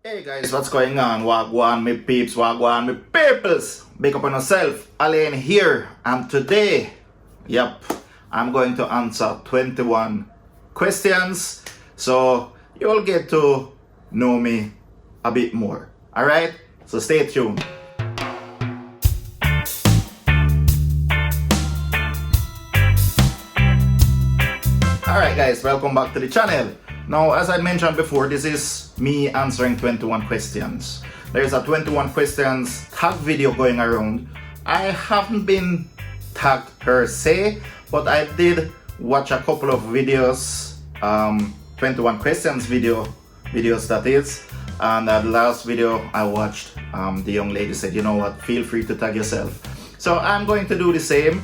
Hey guys, what's going on? Wagwan, me peeps, wagwan, me peoples. Big up on yourself, Alain here. And today, I'm going to answer 21 questions. So you'll get to know me a bit more. Alright? So stay tuned. Alright guys, welcome back to the channel. Now, as I mentioned before, this is me answering 21 questions. There's a 21 questions tag video going around. I haven't been tagged per se, but I did watch a couple of videos, 21 questions videos that is. And the last video I watched, the young lady said, you know what, feel free to tag yourself. So I'm going to do the same.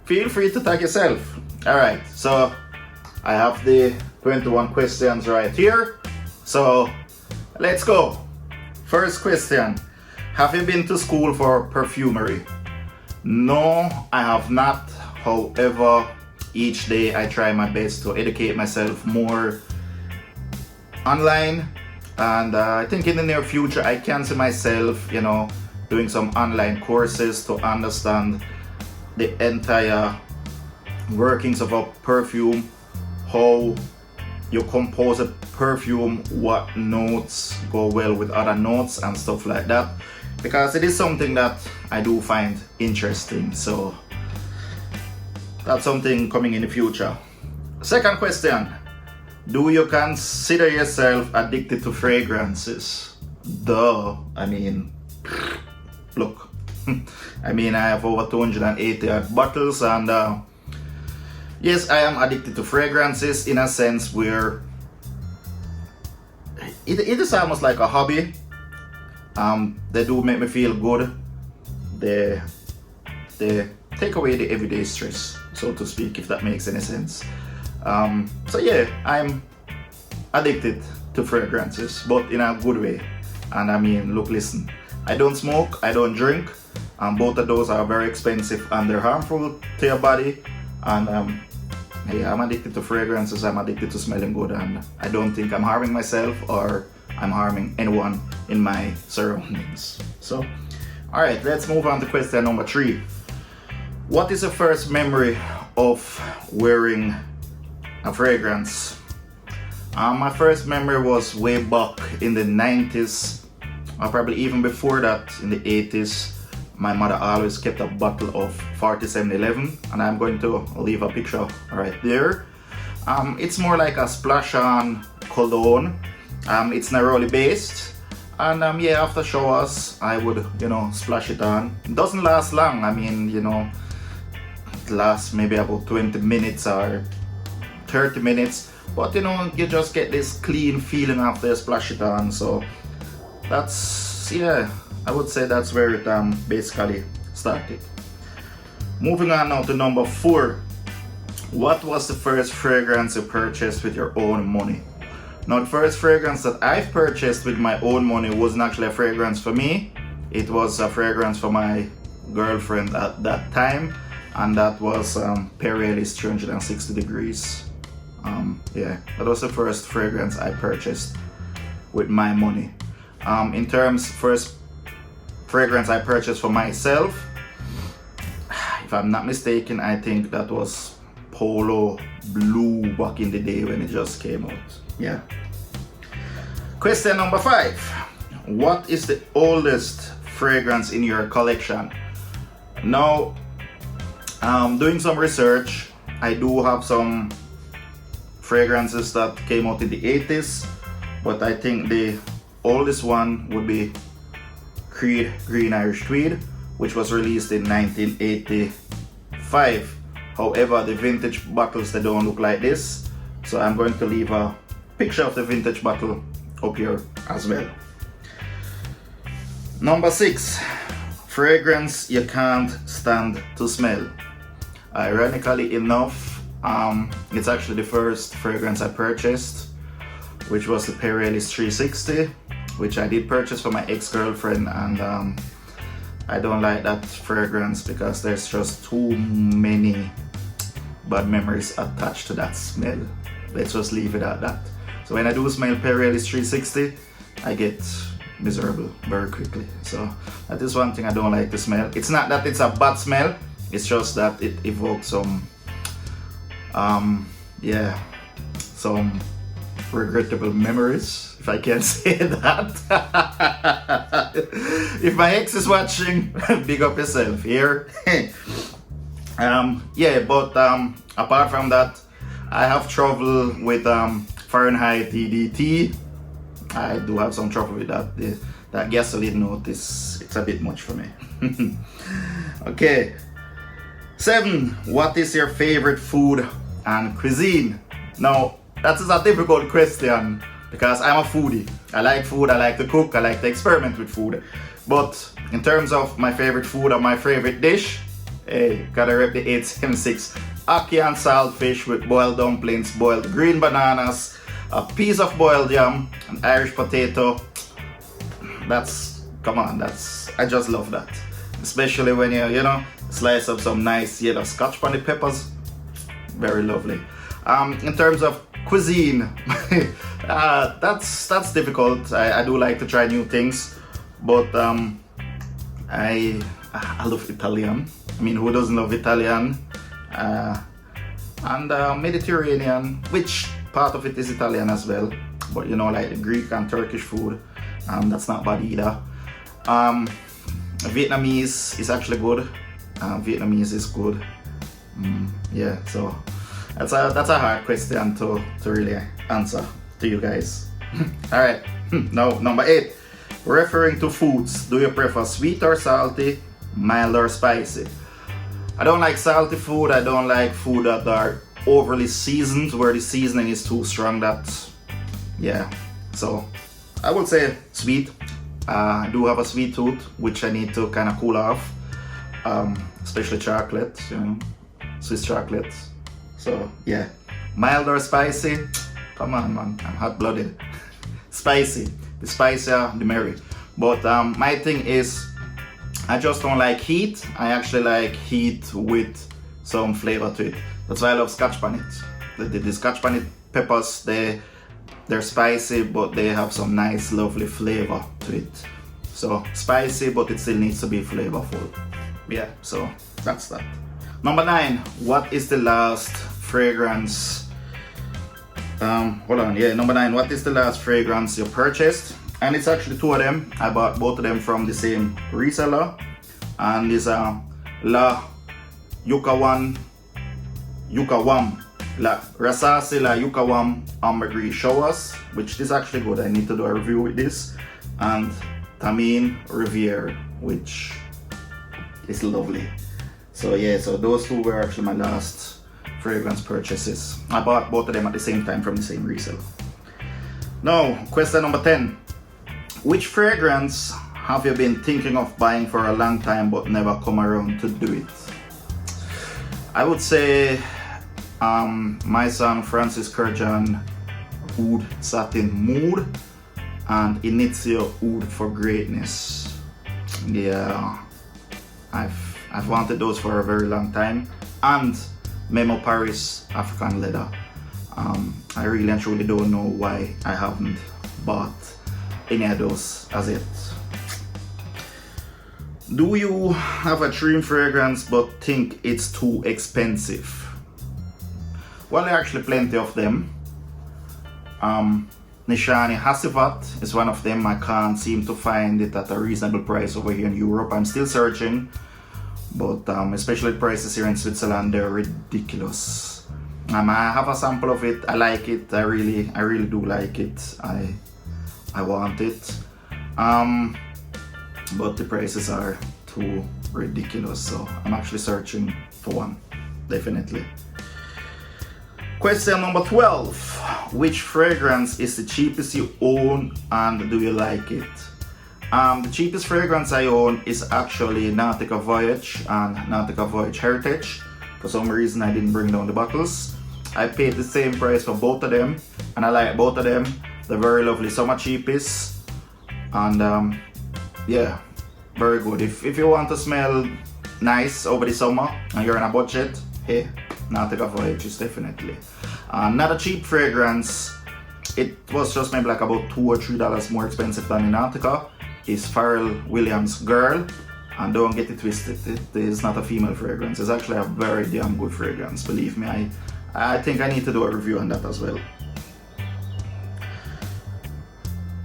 Feel free to tag yourself. Alright, so I have the 21 questions right here. So let's go. First question. Have you been to school for perfumery? No, I have not. However, each day I try my best to educate myself more online. And I think in the near future I can see myself, doing some online courses to understand the entire workings of a perfume, how you compose a perfume, what notes go well with other notes and stuff like that, because it is something that I do find interesting. So that's something coming in the future. Second question. Do you consider yourself addicted to fragrances? Duh. Look. I have over 280 odd bottles, and yes, I am addicted to fragrances in a sense where it is almost like a hobby. They do make me feel good. They take away the everyday stress, so to speak, if that makes any sense. So yeah, I'm addicted to fragrances, but in a good way. And look, listen, I don't smoke, I don't drink, and both of those are very expensive and they're harmful to your body. And hey, I'm addicted to fragrances, I'm addicted to smelling good, and I don't think I'm harming myself or I'm harming anyone in my surroundings. So, alright, let's move on to question number 3. What is the first memory of wearing a fragrance? My first memory was way back in the 90s, or probably even before that, in the 80s. My mother always kept a bottle of 4711, and I'm going to leave a picture right there. It's more like a splash-on cologne. It's neroli based, and after showers I would splash it on. It doesn't last long. It lasts maybe about 20 minutes or 30 minutes, but you just get this clean feeling after you splash it on. So that's, I would say that's where it basically started. Moving on now to number 4. What was the first fragrance you purchased with your own money? Now, the first fragrance that I've purchased with my own money wasn't actually a fragrance for me. It was a fragrance for my girlfriend at that time, and that was Perfumery's 360 Degrees. That was the first fragrance I purchased with my money. In terms, first fragrance I purchased for myself, if I'm not mistaken, I think that was Polo Blue back in the day when it just came out. Question number 5. What is the oldest fragrance in your collection? Now, doing some research, I do have some fragrances that came out in the 80s, but I think the oldest one would be Creed Green Irish Tweed, which was released in 1985. However, the vintage bottles, they don't look like this, so I'm going to leave a picture of the vintage bottle up here as well. Number 6. Fragrance you can't stand to smell. Ironically enough, it's actually the first fragrance I purchased, which was the Perfumery's 360, which I did purchase for my ex-girlfriend, and I don't like that fragrance because there's just too many bad memories attached to that smell. Let's just leave it at that. So when I do smell Perfumery's 360, I get miserable very quickly. So that is one thing I don't like to smell. It's not that it's a bad smell, it's just that it evokes some yeah, some regrettable memories, if I can say that. If my ex is watching, big up yourself here. Yeah, but apart from that, I have trouble with Fahrenheit EDT. I do have some trouble with that. That gasoline note it's a bit much for me. Okay. 7. What is your favorite food and cuisine? Now, that is a difficult question because I'm a foodie. I like food, I like to cook, I like to experiment with food. But in terms of my favorite food or my favorite dish, hey, gotta rep the 876. Ackee and saltfish with boiled dumplings, boiled green bananas, a piece of boiled yam, an Irish potato. Come on, I just love that. Especially when you know, slice up some nice yellow scotch bonnet peppers. Very lovely. In terms of cuisine, that's difficult. I do like to try new things, but I love Italian. I mean, who doesn't love Italian? And Mediterranean, which part of it is Italian as well, but you know, like the Greek and Turkish food, that's not bad either. Vietnamese is actually good. Vietnamese is good. Yeah, so that's a hard question to really answer to you guys. All right, now number 8. Referring to foods, do you prefer sweet or salty, mild or spicy? I don't like salty food. I don't like food that are overly seasoned, where the seasoning is too strong. Yeah, so I would say sweet. I do have a sweet tooth, which I need to kind of cool off, especially chocolate, you know, Swiss chocolate. So yeah, mild or spicy? Come on, man, I'm hot-blooded. Spicy. The spicier, the merry. But my thing is, I just don't like heat. I actually like heat with some flavor to it. That's why I love scotch bonnet. The scotch bonnet peppers, they're spicy, but they have some nice, lovely flavor to it. So spicy, but it still needs to be flavorful. Yeah, so that's that. Number 9. What is the last fragrance? Hold on. Yeah, number 9. What is the last fragrance you purchased? And it's actually 2 of them. I bought both of them from the same reseller. And it's La Yukawam La Rasasi La Yukawam Ambergris Showers, which is actually good. I need to do a review with this. And Tamine Riviere, which is lovely. So yeah, so those 2 were actually my last fragrance purchases. I bought both of them at the same time from the same reseller. Now, question number 10. Which fragrance have you been thinking of buying for a long time but never come around to do it? I would say my son Francis Kurjan Oud Satin Mood and Inizio Oud for Greatness. Yeah, I've wanted those for a very long time. And Memo Paris African Leather. I really and truly don't know why I haven't bought any of those as yet. Do you have a dream fragrance but think it's too expensive? Well, there are actually plenty of them. Nishani Hasivat is one of them. I can't seem to find it at a reasonable price over here in Europe. I'm still searching, but especially prices here in Switzerland, they're ridiculous. I have a sample of it. I like it. I really do like it. I want it. But the prices are too ridiculous, so I'm actually searching for one, definitely. Question number 12. Which fragrance is the cheapest you own and do you like it? The cheapest fragrance I own is actually Nautica Voyage and Nautica Voyage Heritage. For some reason I didn't bring down the bottles. I paid the same price for both of them and I like both of them. They're very lovely, some are cheapest. And yeah, very good. If you want to smell nice over the summer and you're on a budget, hey, Nautica Voyage is definitely. Not a cheap fragrance it was just maybe like about $2 or $3 more expensive than in Antarctica, is Pharrell Williams' Girl. And don't get it twisted, it is not a female fragrance. It's actually a very damn good fragrance, believe me. I think I need to do a review on that as well.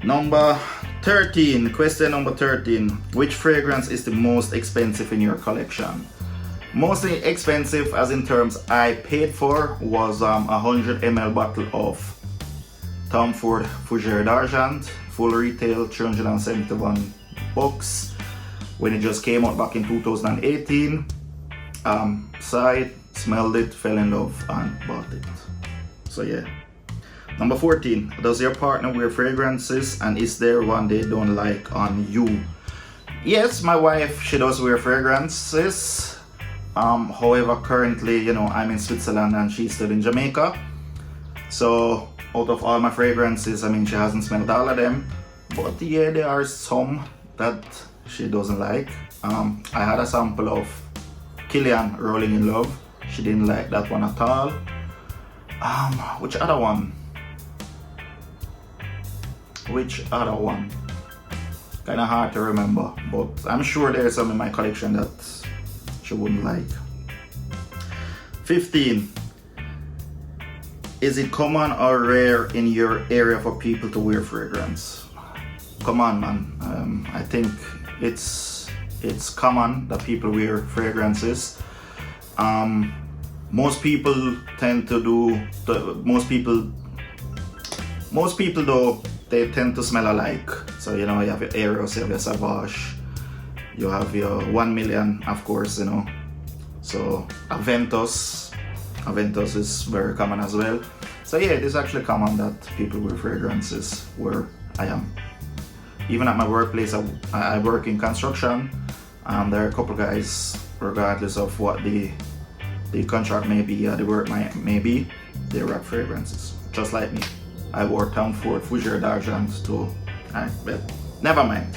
Number 13, question number 13. Which fragrance is the most expensive in your collection? Mostly expensive as in terms I paid for was 100 ml bottle of Tom Ford Fougère d'Argent, full retail $371 when it just came out back in 2018. Saw it, smelled it, fell in love and bought it. So yeah. Number 14, does your partner wear fragrances and is there one they don't like on you? Yes, my wife, she does wear fragrances. However, currently, I'm in Switzerland and she's still in Jamaica. So out of all my fragrances, she hasn't smelled all of them. But yeah, there are some that she doesn't like. I had a sample of Killian Rolling in Love. She didn't like that one at all. Which other one? Kinda hard to remember, but I'm sure there's some in my collection that she wouldn't like. 15. Is it common or rare in your area for people to wear fragrance? Come on, man. I think it's common that people wear fragrances. Most people though, they tend to smell alike. So you have your Eros, you have your Savage, you have your 1 Million, of course, So Aventus is very common as well. So yeah, it is actually common that people wear fragrances where I am. Even at my workplace, I work in construction, and there are a couple guys, regardless of what the contract may be, the work may be, they rock fragrances, just like me. I wore Tom Ford Fougère d'Argent too. But never mind.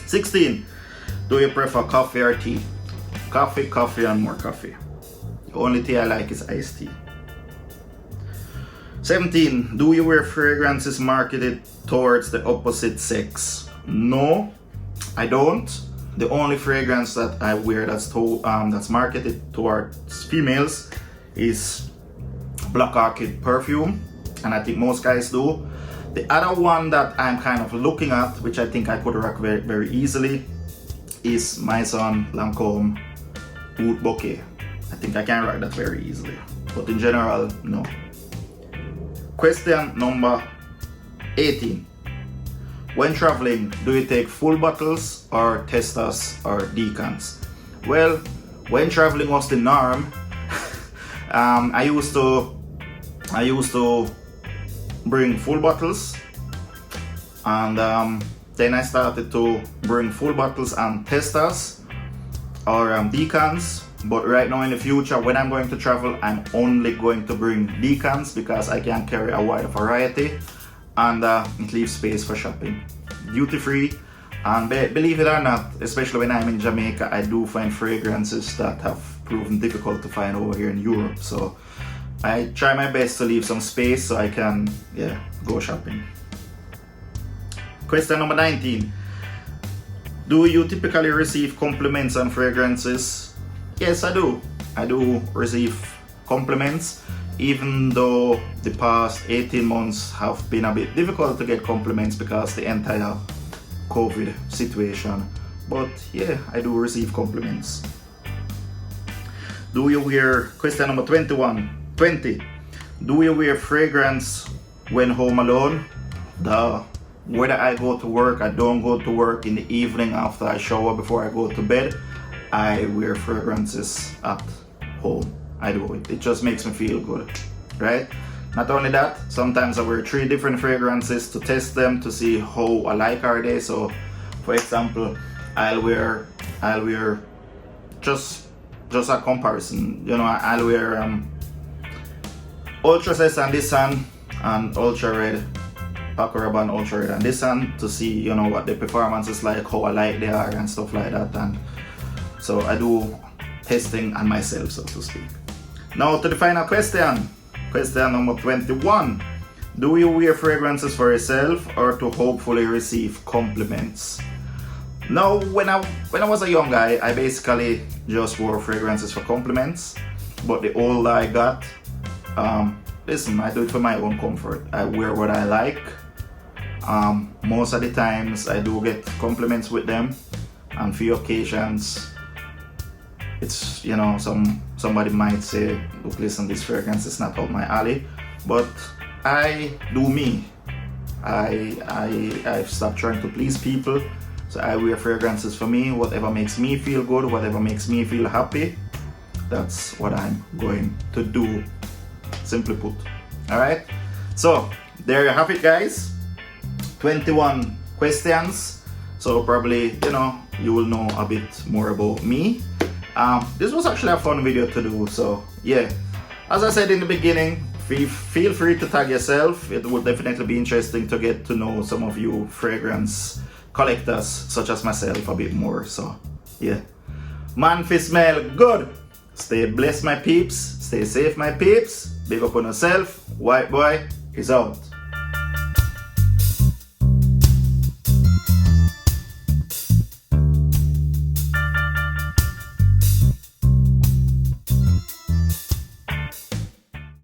16. Do you prefer coffee or tea? Coffee, and more coffee. The only tea I like is iced tea. 17. Do you wear fragrances marketed towards the opposite sex? No, I don't. The only fragrance that I wear that's marketed towards females is Black Orchid perfume, and I think most guys do. The other one that I'm kind of looking at, which I think I could rock very, very easily, is Maison Lancôme Oud Bouquet. I think I can rock that very easily, but in general, no. Question number 18. When traveling, do you take full bottles or testers or decants? Well, when traveling was the norm. I used to bring full bottles, and then I started to bring full bottles and testers or decants. But right now in the future, when I'm going to travel, I'm only going to bring decants because I can carry a wider variety, and it leaves space for shopping. Duty free, and believe it or not, especially when I'm in Jamaica, I do find fragrances that have proven difficult to find over here in Europe. So I try my best to leave some space so I can go shopping. Question number 19. Do you typically receive compliments on fragrances? Yes, I do. I do receive compliments, even though the past 18 months have been a bit difficult to get compliments because the entire COVID situation. But yeah, I do receive compliments. Do you wear, question number 20. Do you wear fragrance when home alone? Whether I go to work, I don't go to work, in the evening after I shower before I go to bed, I wear fragrances at home. I do it. It just makes me feel good, right? Not only that, sometimes I wear 3 different fragrances to test them to see how alike are they. So, for example, I'll wear just a comparison. I'll wear Ultra Cess and this one, and Ultra Red, Paco Rabanne Ultra Red and this one, to see what the performance is like, how alike they are and stuff like that. And so I do testing on myself, so to speak. Now to the final question. Question number 21. Do you wear fragrances for yourself or to hopefully receive compliments? Now, when I was a young guy, I basically just wore fragrances for compliments. But the older I got, listen, I do it for my own comfort. I wear what I like. Most of the times I do get compliments with them. On few occasions, it's, you know, somebody might say, look, listen, this fragrance is not up my alley. But I do me. I've stopped trying to please people. So I wear fragrances for me. Whatever makes me feel good, whatever makes me feel happy, that's what I'm going to do. Simply put. Alright? So there you have it, guys. 21 questions. So probably, you know, you will know a bit more about me. This was actually a fun video to do. So yeah, as I said in the beginning, feel free to tag yourself. It would definitely be interesting to get to know some of you fragrance collectors such as myself a bit more. So yeah, man, fi smell good. Stay blessed, my peeps. Stay safe, my peeps. Big up on yourself. White boy is out.